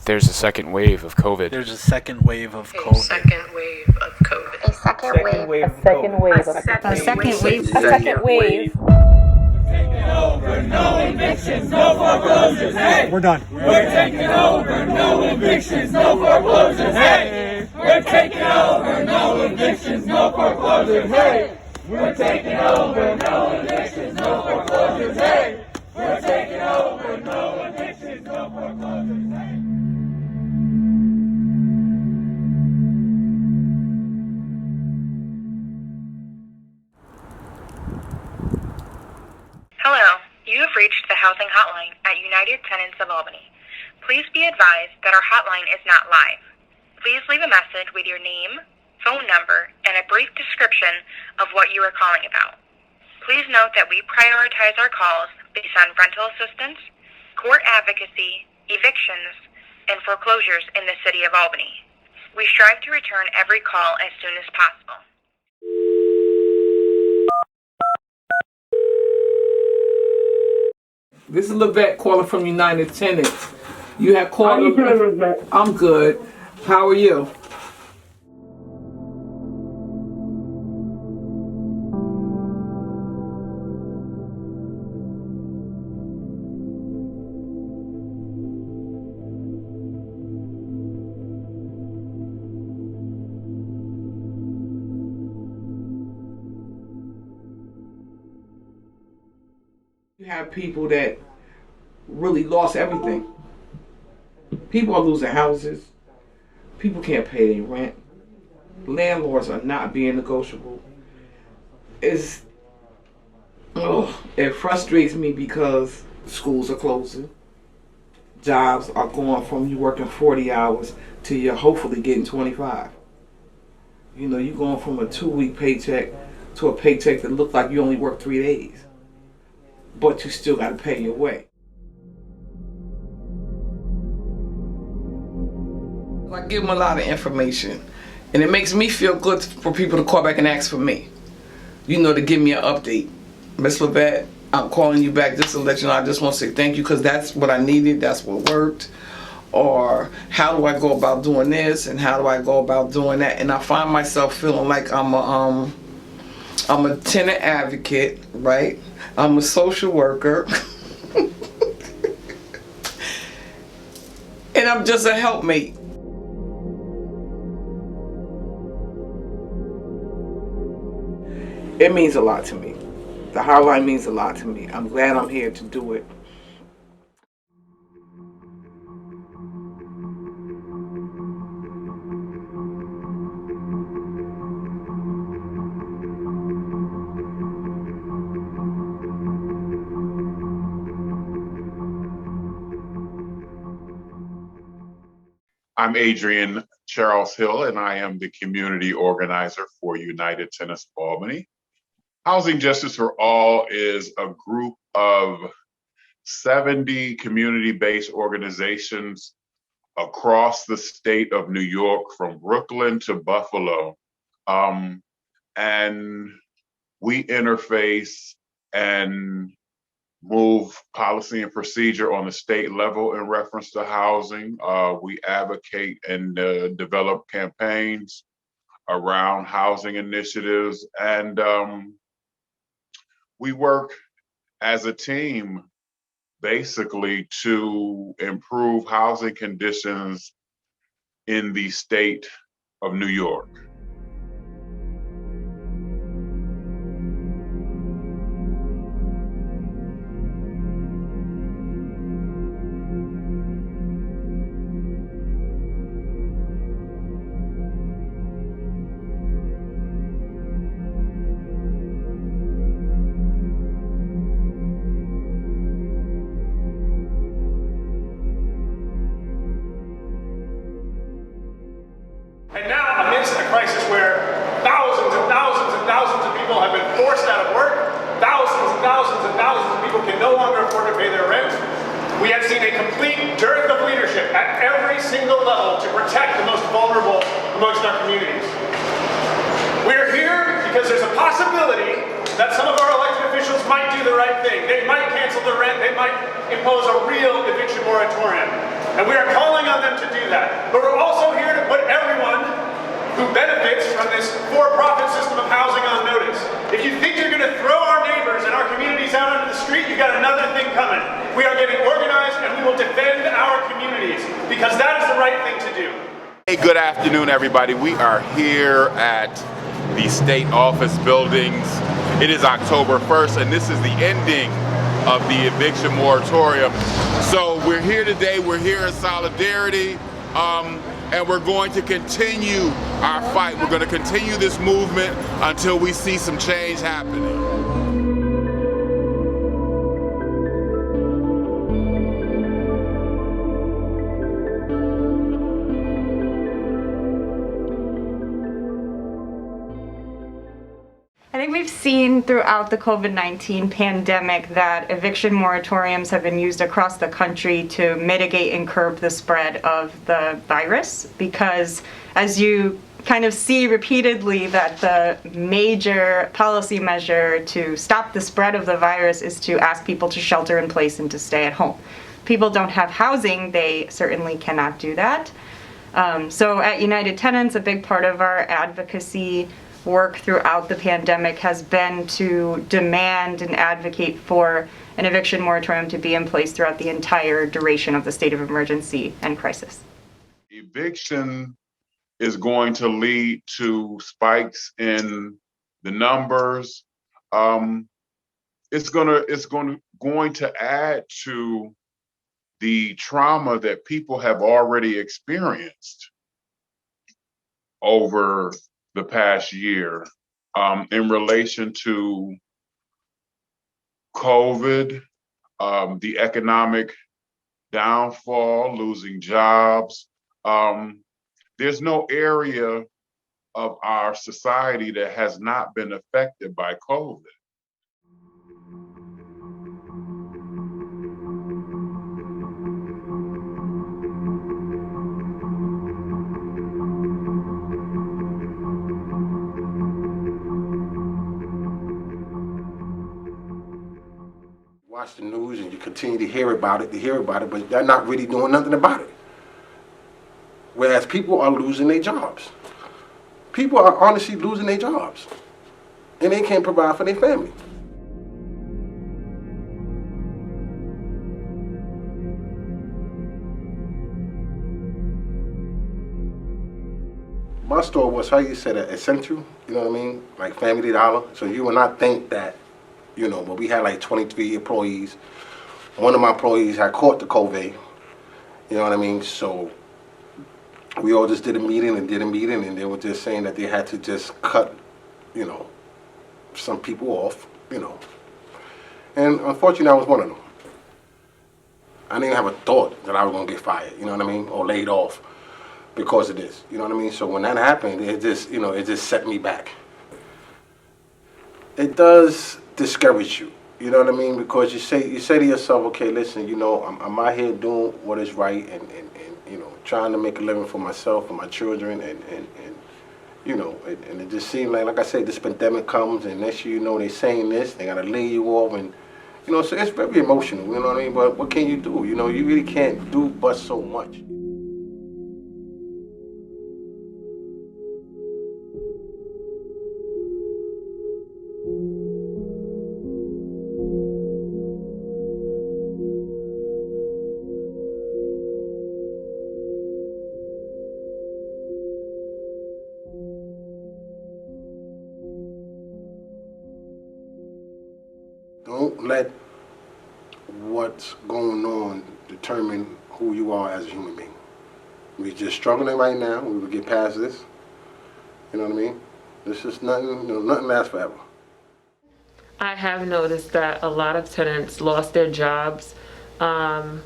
there's a second wave of COVID. There's a second wave of COVID. A second wave of COVID. A second wave. A second wave. A second wave. A second wave. Taking over, no evictions, no foreclosures, hey! We're done. We're taking over, no evictions, no foreclosures, hey! We're taking over, no evictions, no foreclosures, hey! We're taking over, no evictions, no foreclosures, hey! We're taking over, no evictions, no foreclosures, hey! Hello, you have reached the housing hotline at United Tenants of Albany. Please be advised that our hotline is not live. Please leave a message with your name, phone number, and a brief description of what you are calling about. Please note that we prioritize our calls based on rental assistance, court advocacy, evictions, and foreclosures in the city of Albany. We strive to return every call as soon as possible. This is Levette calling from United Tenants. You have called. How you doing, Levette? I'm good. How are you? You have people that really lost everything. People are losing houses. People can't pay their rent. Landlords are not being negotiable. It frustrates me because schools are closing. Jobs are going from you working 40 hours to you're hopefully getting 25. You know, you're going from a 2-week paycheck to a paycheck that looks like you only work 3 days. But you still got to pay your way. I give them a lot of information, and it makes me feel good for people to call back and ask for me. You know, to give me an update. Miss Levette, I'm calling you back just to let you know. I just want to say thank you because that's what I needed. That's what worked. Or how do I go about doing this, and how do I go about doing that? And I find myself feeling like I'm a tenant advocate, right? I'm a social worker. And I'm just a helpmate. It means a lot to me. The hotline means a lot to me. I'm glad I'm here to do it. I'm Adrian Charles Hill, and I am the community organizer for United Tenants of Albany. Housing Justice for All is a group of 70 community-based organizations across the state of New York, from Brooklyn to Buffalo. And we interface and move policy and procedure on the state level in reference to housing. We advocate and develop campaigns around housing initiatives, and we work as a team basically to improve housing conditions in the state of New York. And now, amidst a crisis where thousands and thousands and thousands of people have been forced out of work, thousands and thousands and thousands of people can no longer afford to pay their rent, we have seen a complete dearth of leadership at every single level to protect the most vulnerable amongst our communities. We're here because there's a possibility that some of our elected officials might do the right thing. They might cancel the rent, they might impose a real eviction moratorium. And we are calling on them to do that. But we're also here to put everyone who benefits from this for-profit system of housing on notice. If you think you're going to throw our neighbors and our communities out onto the street, you've got another thing coming. We are getting organized and we will defend our communities because that is the right thing to do. Hey, good afternoon, everybody. We are here at the state office buildings. It is October 1st, and this is the ending of the eviction moratorium. So we're here today, we're here in solidarity, and we're going to continue our fight. We're going to continue this movement until we see some change happening. I think we've seen throughout the COVID-19 pandemic that eviction moratoriums have been used across the country to mitigate and curb the spread of the virus, because as you kind of see repeatedly that the major policy measure to stop the spread of the virus is to ask people to shelter in place and to stay at home. People don't have housing, they certainly cannot do that. So at United Tenants, a big part of our advocacy work throughout the pandemic has been to demand and advocate for an eviction moratorium to be in place throughout the entire duration of the state of emergency and crisis. Eviction is going to lead to spikes in the numbers. It's going to add to the trauma that people have already experienced over the past year in relation to COVID, the economic downfall, losing jobs. There's no area of our society that has not been affected by COVID. Watch the news and you continue to hear about it, but they're not really doing nothing about it. Whereas people are losing their jobs. People are honestly losing their jobs. And they can't provide for their family. My store was, how you said it, essential, you know what I mean? Like Family Dollar. So you would not think that, you know, but we had like 23 employees. One of my employees had caught the COVID, you know what I mean? So we all just did a meeting, and they were just saying that they had to just cut, you know, some people off, you know. And unfortunately, I was one of them. I didn't have a thought that I was gonna get fired, you know what I mean? Or laid off because of this, you know what I mean? So when that happened, it just, you know, it just set me back. It does discourage you, you know what I mean? Because you say to yourself, okay, listen, you know, I'm out here doing what is right and you know, trying to make a living for myself and my children and you know, and it just seems like I said, this pandemic comes and next year, you know, they saying this, they gotta lay you off, and you know, so it's very emotional, you know what I mean? But what can you do? You know, you really can't do but so much. Don't let what's going on determine who you are as a human being. We're just struggling right now. We will get past this. You know what I mean? This is nothing, you know, nothing lasts forever. I have noticed that a lot of tenants lost their jobs. They're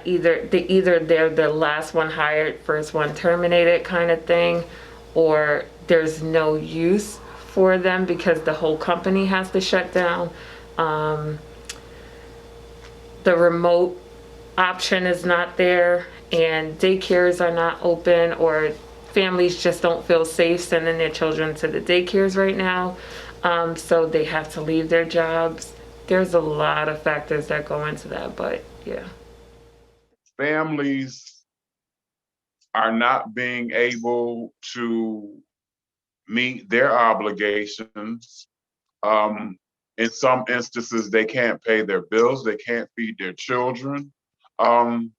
either they're the last one hired, first one terminated kind of thing, or there's no use for them because the whole company has to shut down. The remote option is not there, and daycares are not open, or families just don't feel safe sending their children to the daycares right now. So they have to leave their jobs. There's a lot of factors that go into that, but yeah. families are not being able to meet their obligations. In some instances, they can't pay their bills, they can't feed their children. And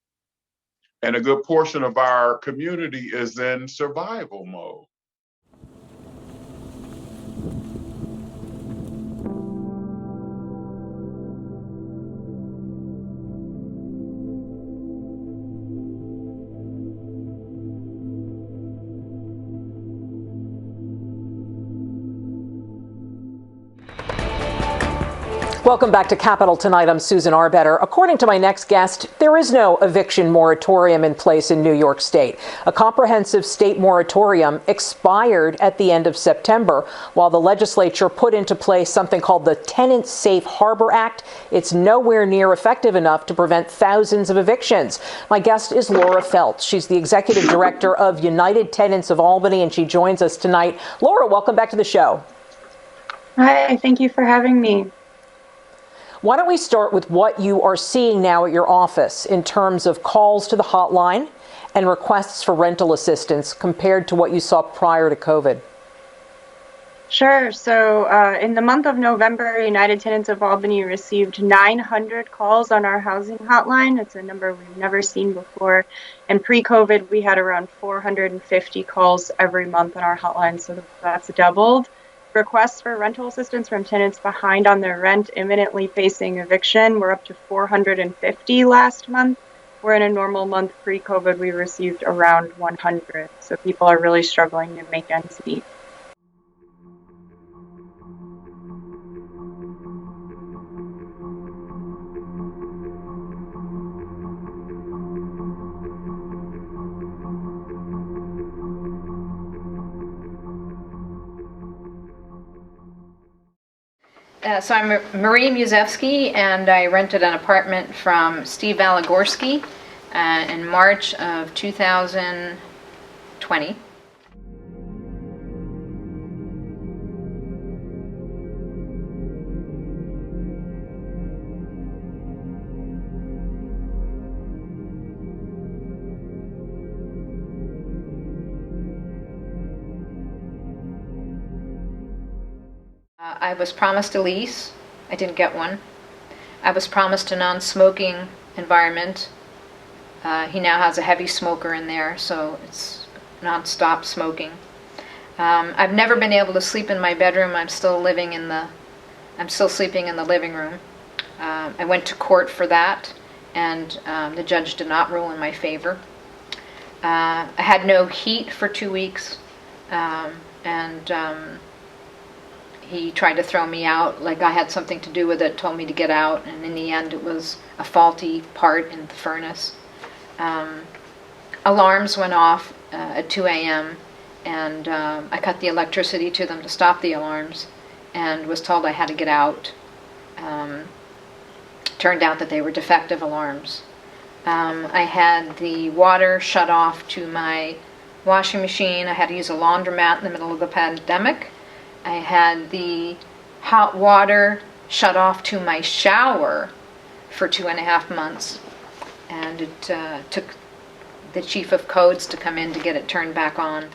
a good portion of our community is in survival mode. Welcome back to Capitol Tonight. I'm Susan Arbetter. According to my next guest, there is no eviction moratorium in place in New York State. A comprehensive state moratorium expired at the end of September, while the legislature put into place something called the Tenant Safe Harbor Act. It's nowhere near effective enough to prevent thousands of evictions. My guest is Laura Feltz. She's the executive director of United Tenants of Albany, and she joins us tonight. Laura, welcome back to the show. Hi, thank you for having me. Why don't we start with what you are seeing now at your office in terms of calls to the hotline and requests for rental assistance compared to what you saw prior to COVID? Sure. So in the month of November, United Tenants of Albany received 900 calls on our housing hotline. It's a number we've never seen before. And pre-COVID, we had around 450 calls every month on our hotline. So that's doubled. Requests for rental assistance from tenants behind on their rent, imminently facing eviction, were up to 450 last month, where in a normal month pre-COVID we received around 100. So people are really struggling to make ends meet. So I'm Marie Mezevsky, and I rented an apartment from Steve Alagorski in March of 2020. I was promised a lease. I didn't get one. I was promised a non-smoking environment. He now has a heavy smoker in there, so it's non-stop smoking. I've never been able to sleep in my bedroom. I'm still sleeping in the living room. I went to court for that, and the judge did not rule in my favor. I had no heat for 2 weeks, and he tried to throw me out, like I had something to do with it, told me to get out, and in the end it was a faulty part in the furnace. Alarms went off at 2 a.m. and I cut the electricity to them to stop the alarms and was told I had to get out. Turned out that they were defective alarms. I had the water shut off to my washing machine. I had to use a laundromat in the middle of the pandemic. I had the hot water shut off to my shower for 2.5 months, and it took the chief of codes to come in to get it turned back on.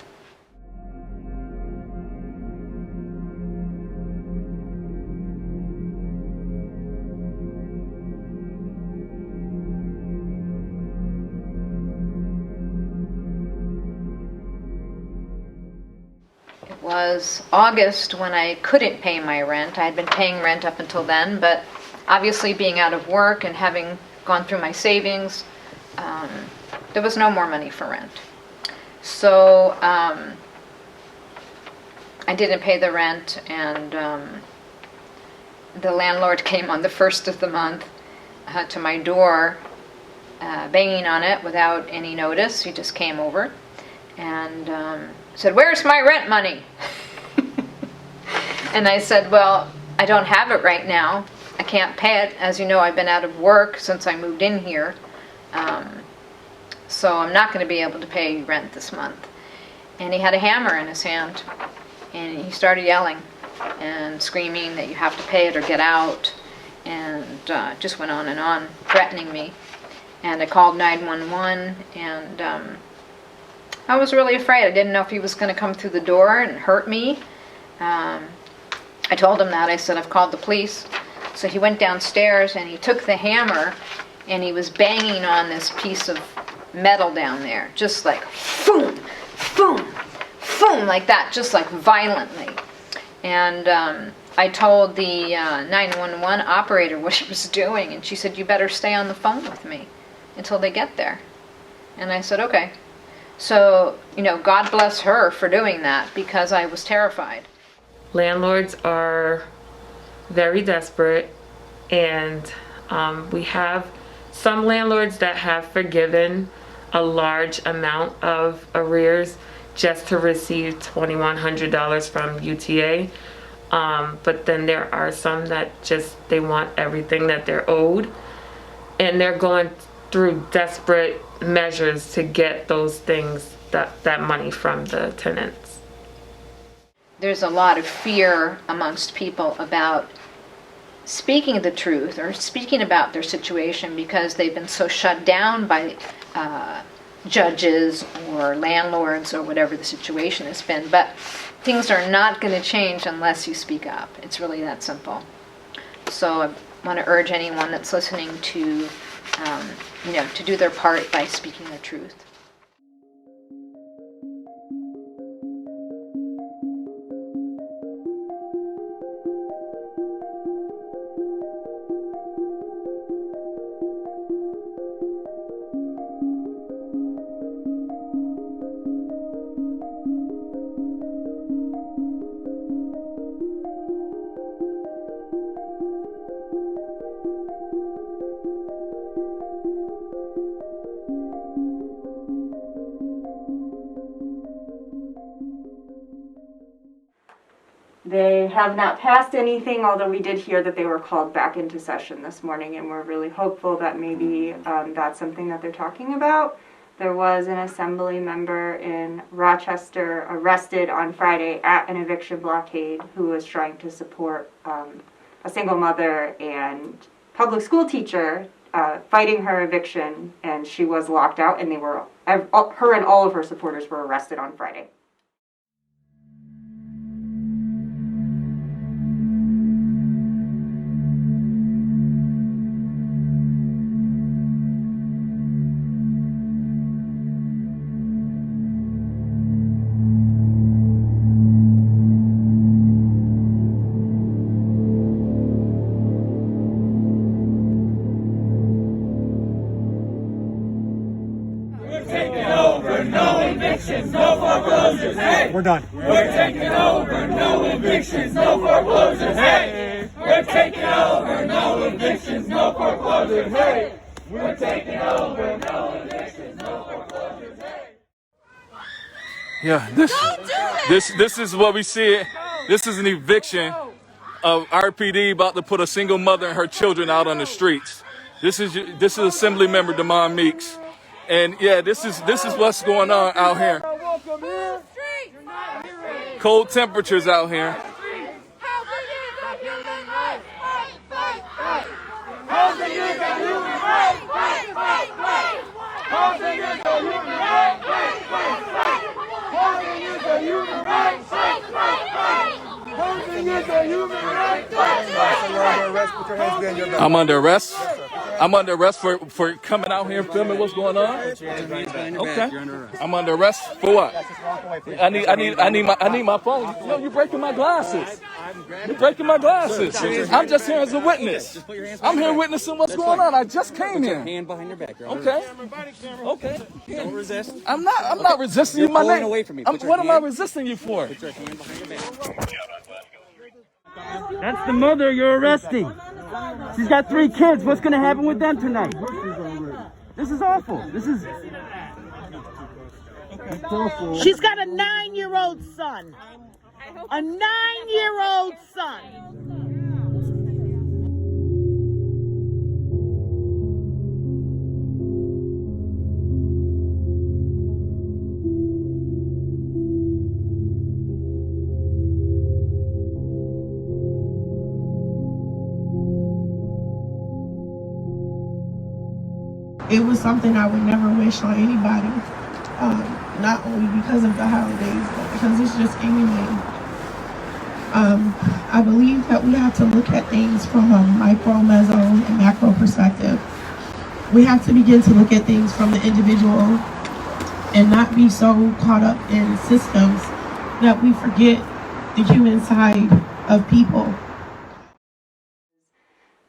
It was August when I couldn't pay my rent. I had been paying rent up until then, but obviously being out of work and having gone through my savings, there was no more money for rent. So I didn't pay the rent, and the landlord came on the first of the month to my door, banging on it without any notice. He just came over and said, "Where's my rent money?" And I said, "Well, I don't have it right now. I can't pay it. As you know, I've been out of work since I moved in here. So I'm not going to be able to pay rent this month." And he had a hammer in his hand, and he started yelling and screaming that you have to pay it or get out, and just went on and on, threatening me. And I called 911, and I was really afraid. I didn't know if he was going to come through the door and hurt me. I told him that. I said, I've called the police. So he went downstairs and he took the hammer and he was banging on this piece of metal down there, just like boom, boom, boom, like that, just like violently. And I told the 911 operator what he was doing, and she said, you better stay on the phone with me until they get there. And I said, okay. So, God bless her for doing that, because I was terrified. Landlords are very desperate, and we have some landlords that have forgiven a large amount of arrears just to receive $2,100 from UTA. But then there are some that they want everything that they're owed, and they're going through desperate measures to get those things, that money from the tenants. There's a lot of fear amongst people about speaking the truth or speaking about their situation because they've been so shut down by judges or landlords or whatever the situation has been. But things are not going to change unless you speak up. It's really that simple. So I want to urge anyone that's listening to, to do their part by speaking the truth. They have not passed anything, although we did hear that they were called back into session this morning, and we're really hopeful that maybe that's something that they're talking about. There was an assembly member in Rochester arrested on Friday at an eviction blockade who was trying to support a single mother and public school teacher fighting her eviction, and she was locked out, and her and all of her supporters were arrested on Friday. We're done. We're taking over, no evictions, no foreclosures, hey! We're taking over, no evictions, no foreclosures, hey! We're taking over, no evictions, no foreclosures, hey! Yeah, this is what we see. This is an eviction of RPD about to put a single mother and her children out on the streets. This is Assembly Member Damon Meeks. And yeah, this is what's going on out here. Cold temperatures out here. I'm under arrest. I'm under arrest for coming out here and filming what's going on. Okay. I'm under arrest for what? I need my phone. Yo, you're breaking my glasses. You're breaking my glasses. I'm just here as a witness. I'm here witnessing what's going on. I just came here. Hand behind your back. Okay. Okay. Don't resist. I'm not resisting you. My name. Away from me. What am I resisting you for? Put your hand behind your back. That's the mother you're arresting. She's got 3 kids. What's going to happen with them tonight? This is awful. This is... She's got a 9-year-old son. A 9-year-old son. It was something I would never wish on anybody, not only because of the holidays, but because it's just inhumane. I believe that we have to look at things from a micro, meso, and macro perspective. We have to begin to look at things from the individual and not be so caught up in systems that we forget the human side of people.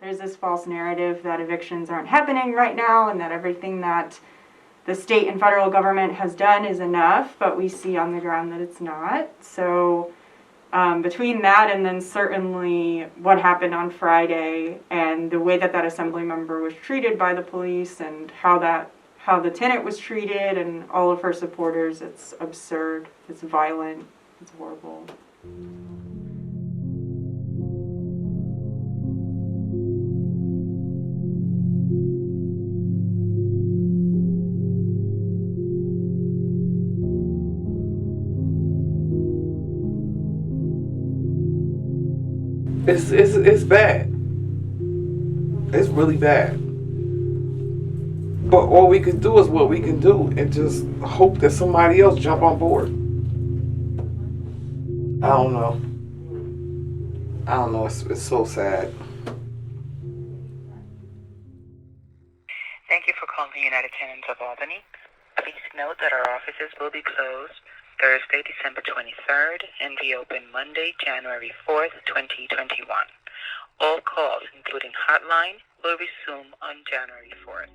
There's this false narrative that evictions aren't happening right now and that everything that the state and federal government has done is enough, but we see on the ground that it's not. So between that and then certainly what happened on Friday and the way that that assembly member was treated by the police and how the tenant was treated and all of her supporters, it's absurd, it's violent, it's horrible. It's bad. It's really bad. But all we can do is what we can do and just hope that somebody else jump on board. I don't know. It's so sad. Thank you for calling the United Tenants of Albany. Please note that our offices will be closed Thursday, December 23rd, and reopen Monday, January 4th, 2021. All calls, including hotline, will resume on January 4th.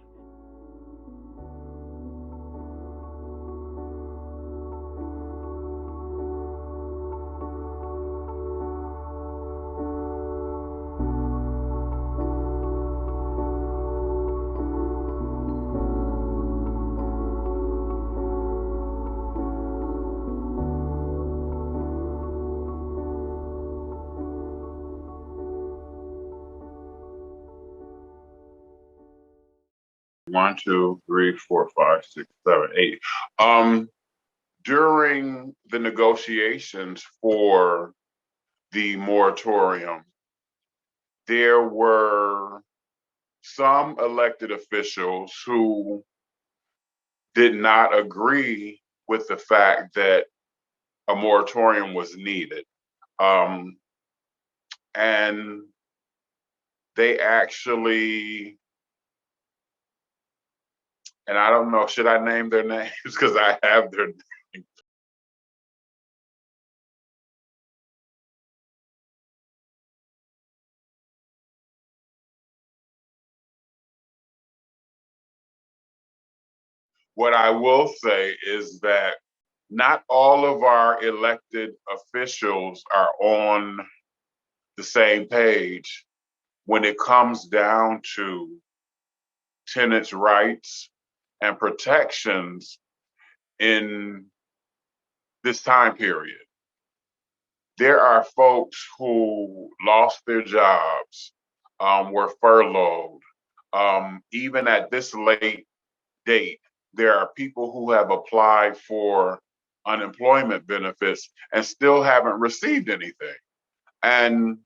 One, two, three, four, five, six, seven, eight. During the negotiations for the moratorium, there were some elected officials who did not agree with the fact that a moratorium was needed. And they actually, and I don't know, should I name their names? Because I have their names. What I will say is that not all of our elected officials are on the same page when it comes down to tenants' rights and protections in this time period. There are folks who lost their jobs, were furloughed. Even at this late date, there are people who have applied for unemployment benefits and still haven't received anything. And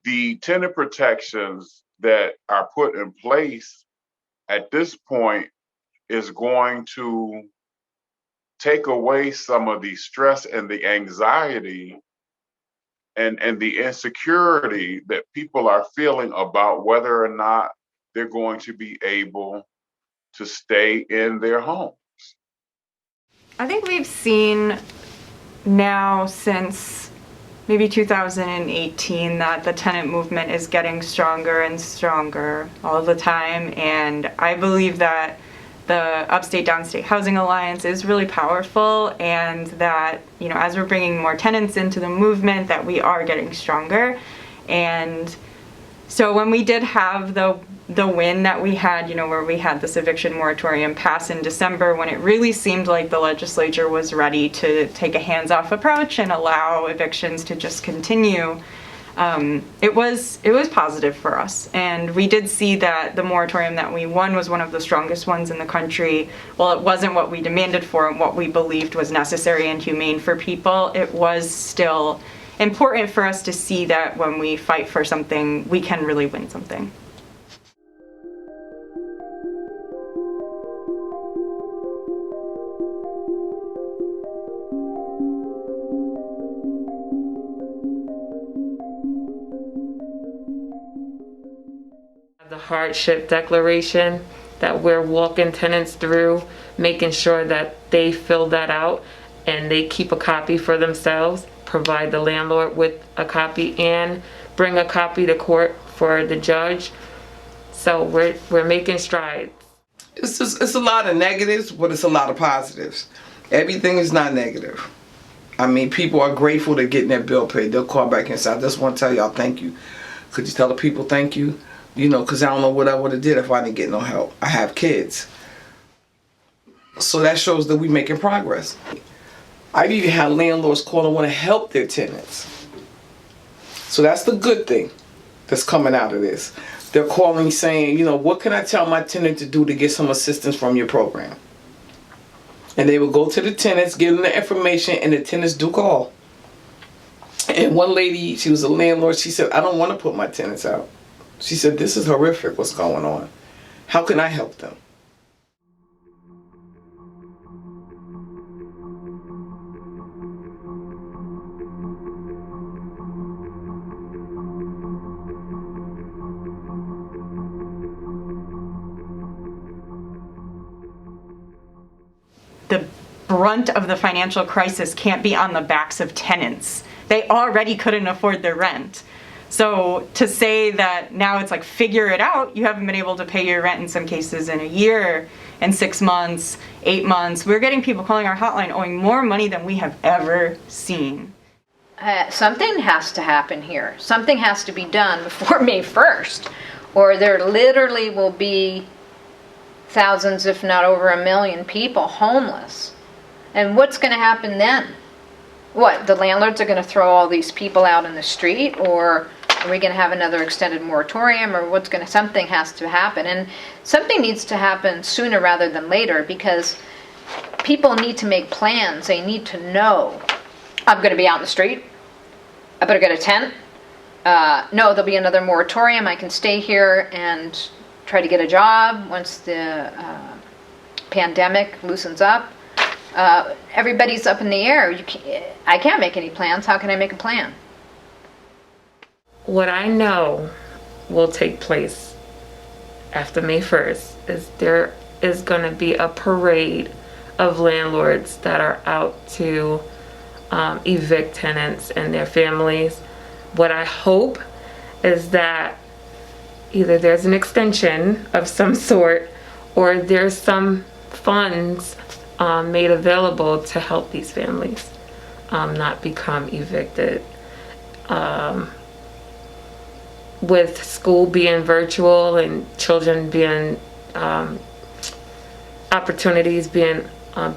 the tenant protections that are put in place at this point is going to take away some of the stress and the anxiety and the insecurity that people are feeling about whether or not they're going to be able to stay in their homes. I think we've seen now since maybe 2018 that the tenant movement is getting stronger and stronger all the time, and I believe that the Upstate Downstate Housing Alliance is really powerful, and that, you know, as we're bringing more tenants into the movement, that we are getting stronger. And so when we did have the win that we had, you know, where we had this eviction moratorium pass in December, when it really seemed like the legislature was ready to take a hands-off approach and allow evictions to just continue, it was positive for us. And we did see that the moratorium that we won was one of the strongest ones in the country. While it wasn't what we demanded for and what we believed was necessary and humane for people, it was still important for us to see that when we fight for something, we can really win something. The hardship declaration that we're walking tenants through, making sure that they fill that out and they keep a copy for themselves, provide the landlord with a copy, and bring a copy to court for the judge. So we're making strides. It's a lot of negatives, but it's a lot of positives. Everything is not negative. I mean, people are grateful to getting their bill paid. They'll call back and say, I just want to tell y'all thank you. Could you tell the people thank you? You know, because I don't know what I would have did if I didn't get no help. I have kids. So that shows that we're making progress. I've even had landlords call and want to help their tenants. So that's the good thing that's coming out of this. They're calling saying, you know, what can I tell my tenant to do to get some assistance from your program? And they will go to the tenants, give them the information, and the tenants do call. And one lady, she was a landlord, she said, I don't want to put my tenants out. She said, this is horrific what's going on. How can I help them? The brunt of the financial crisis can't be on the backs of tenants. They already couldn't afford their rent. So to say that now it's like figure it out, you haven't been able to pay your rent in some cases in a year, in 6 months, 8 months. We're getting people calling our hotline owing more money than we have ever seen. Something has to happen here. Something has to be done before May 1st, or there literally will be thousands, if not over 1 million people homeless. And what's going to happen then? What, the landlords are going to throw all these people out in the street, or are we going to have another extended moratorium, or something has to happen. And something needs to happen sooner rather than later, because people need to make plans. They need to know, I'm going to be out in the street, I better get a tent. No, there'll be another moratorium, I can stay here and try to get a job once the pandemic loosens up. Everybody's up in the air. I can't make any plans. How can I make a plan? What I know will take place after May 1st is there is going to be a parade of landlords that are out to evict tenants and their families. What I hope is that either there's an extension of some sort, or there's some funds made available to help these families not become evicted. With school being virtual and children being, opportunities being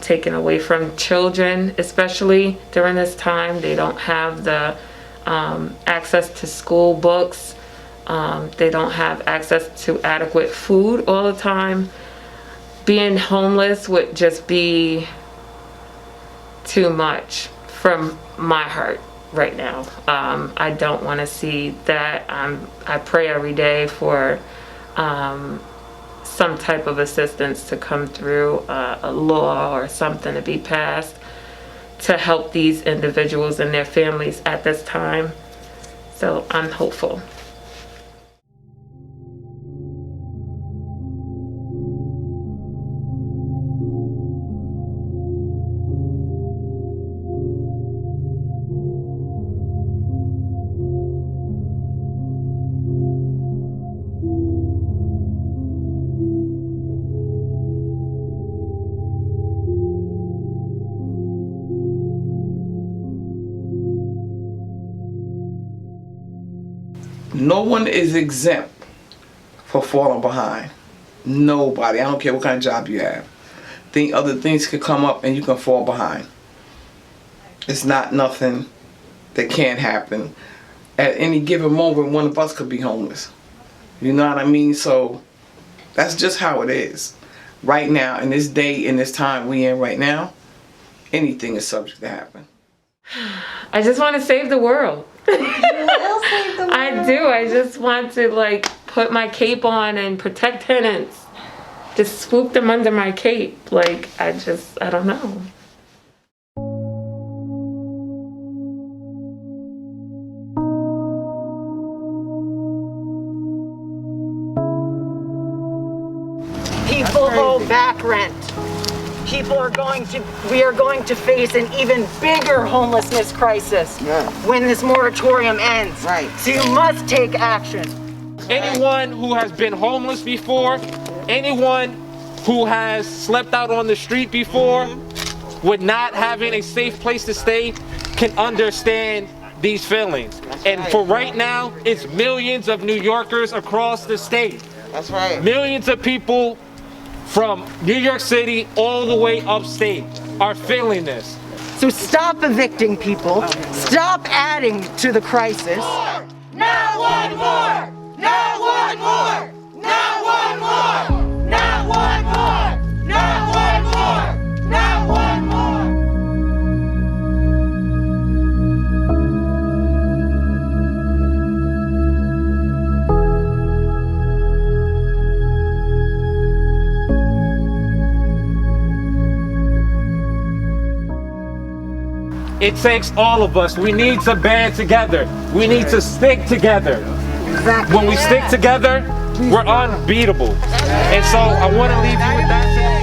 taken away from children, especially during this time, they don't have the access to school books. They don't have access to adequate food all the time. Being homeless would just be too much from my heart right now. I don't want to see that. I pray every day for some type of assistance to come through, a law or something to be passed to help these individuals and their families at this time. So I'm hopeful. No one is exempt for falling behind. Nobody. I don't care what kind of job you have. Other things could come up and you can fall behind. It's not nothing that can't happen. At any given moment, one of us could be homeless. You know what I mean? So that's just how it is. Right now, in this day, in this time we in right now, anything is subject to happen. I just want to save the world. You will save the world. I do. I just want to put my cape on and protect tenants. Just swoop them under my cape. I don't know. People owe back rent. We are going to face an even bigger homelessness crisis when this moratorium ends. Right. So you must take action. Anyone who has been homeless before, anyone who has slept out on the street before, with not having a safe place to stay, can understand these feelings. And for right now, it's millions of New Yorkers across the state. That's right. Millions of people from New York City all the way upstate are feeling this. So stop evicting people. Stop adding to the crisis. Not one more! Not one more! Not one more! Not one more! Not one more! Not one more! It takes all of us. We need to band together. We need to stick together. Exactly. When we stick together, we're unbeatable. And so I want to leave you with that.